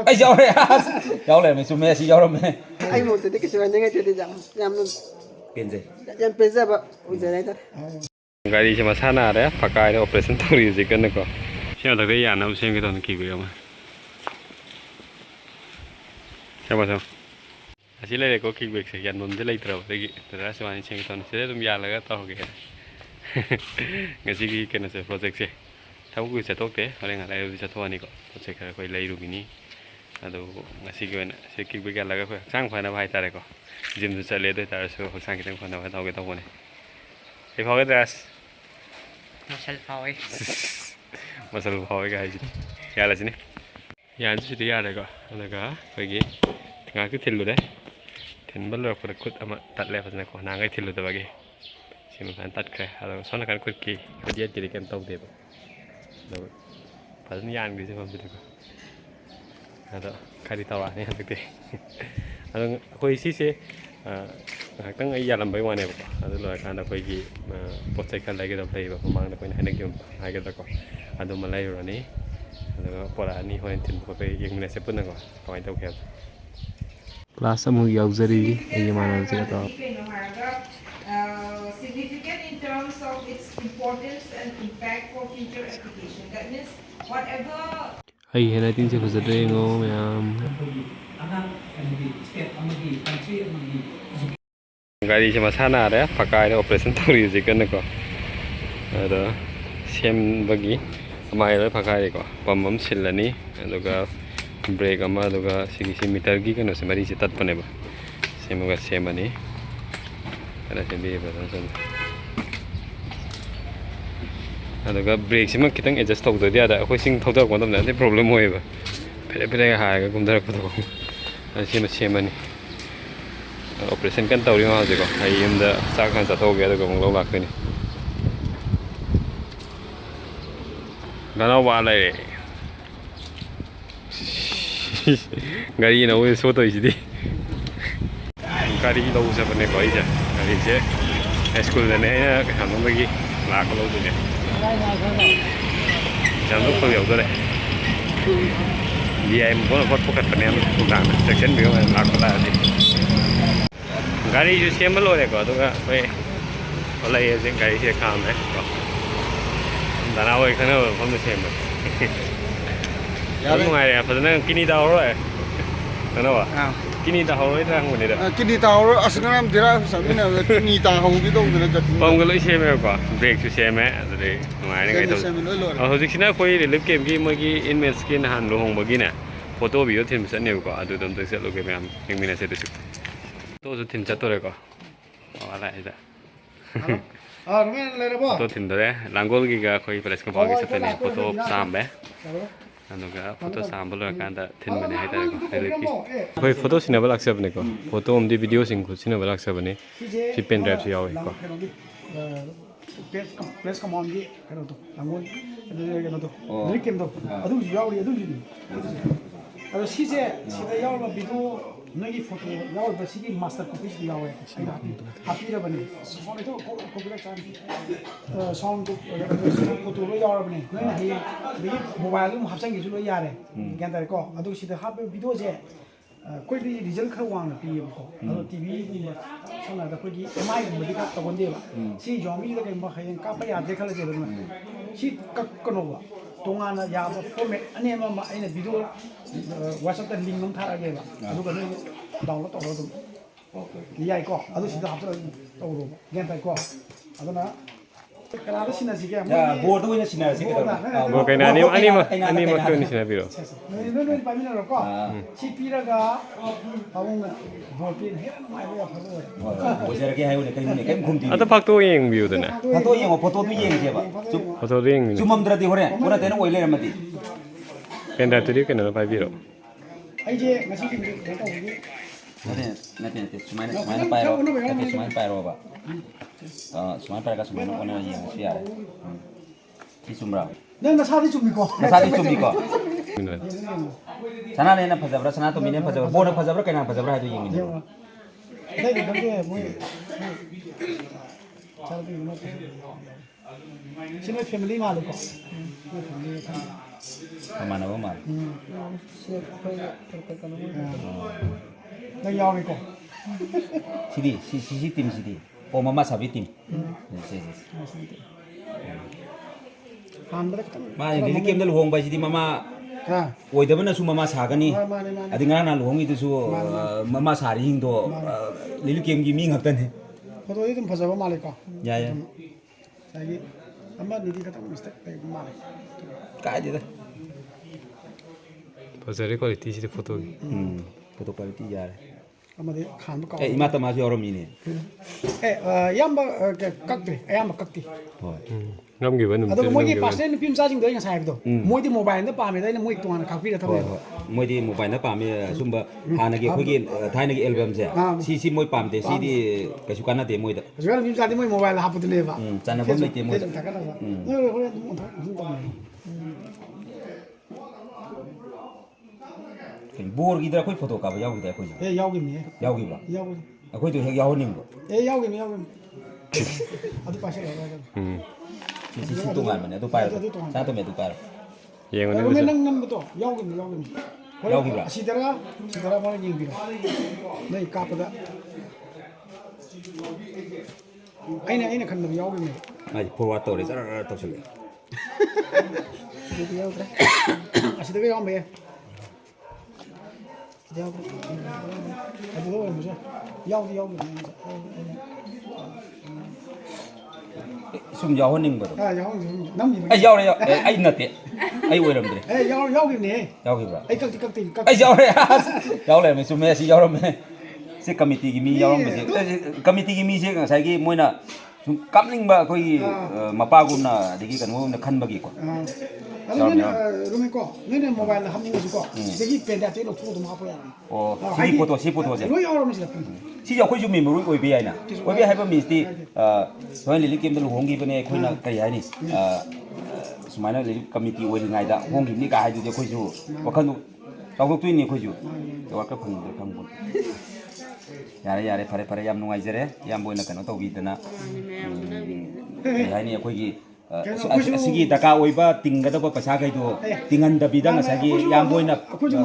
ai giàu đấy giàu này mình xuống Messi giàu lắm này ai một thì cái chuyện này thì jam luôn tiền gì jam pizza ba ui giờ này thôi गाड़ी से मसाना आ रहा है पका है operation थोड़ी सी करने को क्या लग रहा है यार ना उसे के तो की गया मैं क्या बात है ऐसे ले को किक बैक से यार नॉन जे लाइट रहो देखिए तेरा से वानी चेंज तो नहीं तुम यार लगा तो हो गया ngasih kena se project se tahu gue cetok deh oleh nggak layu bisa tuan nih kok project kayak kau layu begini aduh ngasih gue nak se kick back lagi kau sang fana bahaya tarik kok gym tu cale deh tarik so sang kita fana bahaya tahu kita pun nih kau keras masal pawai guys ya lah sini ya itu sih ya deh kok ada kah bagi tengah itu tilu deh dan baru aku rekut amat tak lepas nak kau nangai tilu tu bagi mình phải tắt cái, rồi sau này cái quật kỳ, cái gì chỉ để cái tàu đẹp, rồi phải nhàn đi xem không được, rồi cái đi tàu này được đấy, rồi coi xí xí, tăng ấy giờ làm mấy món này, rồi cái đó coi gì, bớt sai cái này cái đó play, và mang được cái này cái hai cái đó có, rồi mà lấy rồi này, rồi bỏ lại này hồi tin của cái những này sẽ bớt nữa rồi, còn anh tàu kẹp. Class một dòng gì, anh mà nó sẽ có. Significant in terms of its importance and impact for future application. That means whatever. Hey, hiện tin sẽ phải rất là ngon mà. Gari cuma sana ada, pakai operation turi sih kan kok. Ada sem bagi, amai ada pakai kok. Pamam sila ni, ada brake ama, ada segi meter gi kan,ose mari cetat pane ba. Sem ga sem ani. Ada sem biaya berapa? Ada brake sih mak kita adjust tahu tu dia ada, aku sing tahu aku macam nanti problem mau apa? Pede yang high, aku mendar aku tahu. Ada sem ani. Operation kan tahu dia macam apa? Hari ini dah sahaja tahu gaya tu kamu lalu ni. Gana walai. Gari na udah soto isi. Gari lau sa pernah kau aja. Gari je, school dan ni kan bagi lak lau tu ni. Jangan lupa kau tu deh. Dia pun buat pokat pernah bukan. Section biar lak lah ni. Gari ju siapa lo deh kau tu kan? Oleh je gari je kam deh. Dan awak kan awak pun siapa. Kamu ada apa tu? Kini dah orang. Kenapa? Kini dah orang itu orang mana dah? kini tahu asal nama dia sambil nama kini tahu gitu dengan jadi Pom kalau siapa apa? Break tu siapa? Jadi mana ni kita? Oh, jadi sini koi relief game ki magi inmates ki nahan lohong bagi na. Foto video tim sen ni ko. Adu dom tu set loge memang yang mina set tu. Tu tim jatuh reko. Oh, ala itu. rumah lera bo Foto tim tu deh. Langgol giga koi press ko bagi set ni foto sampai. Anu ka foto sambil kan ada tim mana itu reko. Koi foto sini balak siapa ni ko? Foto di video singku sini balak siapa ni? Si pen drive si awak ko. Place command di kena tu, anggun, kena tu, beli kem tu, aduh jauh dia, aduh jadi. Kalau sih jauh lah video, lagi foto, jauh bersih master copy jauh happy dah bani. Sound itu copyright sound tu, foto lo jauh bani. Nanti ni mobile lu hapsang gitu lo yare, kan tadi kau, aduh sih happy video je. कोई भी result खर वांग P को अदो TV गुम सना दा कोई MI गुम दिका तगोन देबा सी जोमी दा केम खयन का पया देखल जे बन सी ककनो बा तोंगाना याबा फॉर्मेट अने मा आइना वीडियो WhatsApp दा लिंक नम थारा गेबा अदो गनो डाउनलोड तौरो दum याई को अदो सिदा हपरा तौरो गेन ताई को अदना Kalau sih nasi kaya, ya board tu ni sini sih kita. Bukan ani mah tu ni sini biro. Ini pamina roko. Si pira ga, kamu board pin heran mai ya faru. Bos lagi hai udah kayak ni kayak kumti. Atau faktor yang view tu na. Foto yang foto tu yang siapa? Foto yang ni. Cuma berarti orang, orang tena oile ramati. Kena tu dia kena lepas biro. Aje nasi kini kita uji. Nanti cuma pairo, tapi cuma pairo apa? Cuma pairo kan cuma nak yang siapa? Si sumber. Nah, nasi cumi ko. Nasi cumi ko. Sana ni na pazabra, sana tu minin pazabra, bono pazabra kena pazabra itu yang ini. Đây thì cái mũi sao thì nó xin family mà được không? ประมาณนั้นประมาณ นั่งยาวไปก่อน Sidi, si tim sidi. Oh mama sabi tim. Yes. หันไปแล้ว Ma dili kem dal hong ba sidi mama ค่ะ oi da bana su mama sa gani. มาเลยมา Adi ngana na hong itu su mama sa ri hing do lili kem gi mi ngak tan he. พอตัวนี้ต้องภาษาว่ามาเลยก่อน Ya ya. ใช่อามาดีๆก็ต้องมิสเตอร์ไปมาเลย Ka di da. 버저리 퀄리티 포토 Foto quality ya. อามาดีขานไปก่อน Eh imata ma su orom ni ne. ยามกักดิยามกักดิ Hoi. 남기면 ಅದು ಮೊಯ್ಗೆ ಪಾಸ್ನೆ ಪಿಮ್ charging ದೊಯ್ಗ ಸಾಯ್ಬದು ಮೊಯ್ದಿ mobile ದ ಪಾಮೆ ದೈನ ಮೊಯ್ ತುವಾನ ಕಾಫಿ ದ Hoi ಥಮ hoi. Moi di mobile na pa mi sumba hana gi khogi thaina gi album je. Si moi pam de si di ka su kana de moi da. ಜುಗಲ ಪಿಮ್ ಚಾರ್ಜಿಂಗ್ ಮೊಯ್ ಮೊಬೈಲ್ ಹಾಪುದು ಲೇವಾ Chana bom le ke moi da. ತಕನ Bor gi da khoi photo ka ba yaw gi da khoi. เอ้ยยาวกินนี่ Yaw gi ba. ยาว Akhoi to hek yaw ning ba. เอ้ยยาวกินยาวกินಅದು ಪಾಸೆ Si tu ngan mana tu pai. Sa tu me tu pai. 예언을 แล้วไม่นั่งนั่งบ่ตัวยาวกินยาวกิน Yaw gi ba. สิดาบ่ยิงบินี่กาปดไอ้เนี่ยคันยาวกิน Ai forward to re sa to sele. สิดาก็ยาวไปยาวಅದು ಮುಜ ಯಾವ Sum yaw ning ba. ಯಾವ ನಮ್ನಿ Ai yaw re yaw. Ai na te. Ai oi ram de. เอ้ยยาวกินนี่ Yaw gi ba. ไอ้กักติ Ai yaw re. Yaw le me sum me si yaw ram me. Si committee gi mi yaw ram me. Committee gi mi se ga sai gi moi na sum kamling ba khoi mapa gum na digi kan mo na khan ba gi ko. 아니 루미 거 너네 모바일 함ning 주고 저기 펜다 때로 투도 마 보야 Oh, si photo je. 로 여러분 시 Si yaw khoi ju mi mo oi bi ai na. Oi bi hai ba mi ti hoi li kem da lu hong gi ba ne khoi na kai hai ni. Sumaina li committee oi ngai da hong gi ni ka hai ju je khoi ju. Wakhan du tau ko tui ni khoi ju. Wa ka phang de khang bu. Yare fare yam nungai jere yam boina kano to bi dana. Hai ni khoi gi asigi daka oiba tinggadaba pasa kai do tingan da bidang asagi yam boina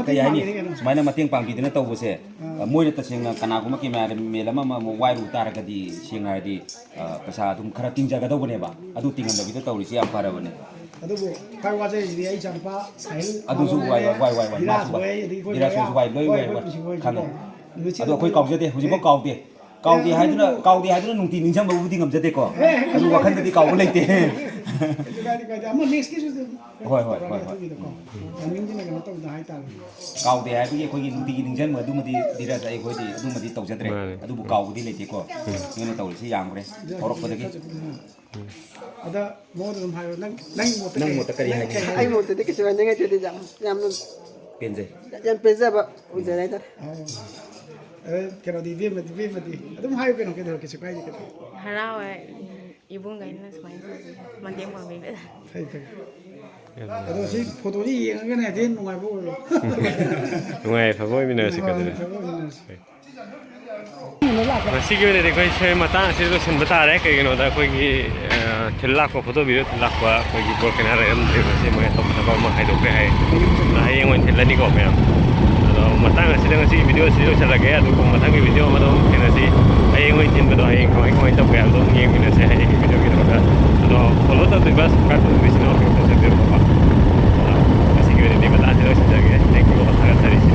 kai hai ni sumaina mateng pang bidina tawbuse moina tasenga kana kuma ki melama ma wai ru taraga di singa di pasa dum khara tingjaga do bone ba adu tingan da bidda tawri si am para bone adugo kai waje ri ai champa sail adu su wai ma su ba dira su wai loi wai khang adu koi kaujade huji ba kaudi haiduna nungti ningchang ba udi ngamjate ko adu wakhan da di kaw leite ama next ki su hoi amin dina ga to da hai ta kaudi hai bi khoi gi nungti gi ningchang ma du ma di dira sai khoi di adu ma di tawjatre adu bu kaw di leite ko ngene tawri si yang bre horok pa de ada mo dum hai nang mo ta kari hai ai một thì cái chuyện này nghe chuyện thì giảm giảm luôn penje giảm bây giờ bạn bây giờ này thôi kero di vi adum hai ke no ke do ke su kai ke Harawe ibunga ina smai mandemo mi be hai pe ado si photo ni yang ke ne din ngai bo lo ngoài phải vui mình sẽ có được Masih gimana deh, kau saya mata saya tu sen betar ya kayak gini, ada kau ini telak kau foto video telak kau ini buat kena rem, masih mau top apa mau hai dope hai, nah yang mau telak ni kau memang, ada mata ngasih dengan si video cara gaya, ada kau mata video mana kena si, yang mau tin betul yang kau top gaya, ada yang kena si video gitu kan, ada follow tu bebas, kat tu di sini orang kau sebut apa, masih gimana deh mata saya cara gaya, thank you.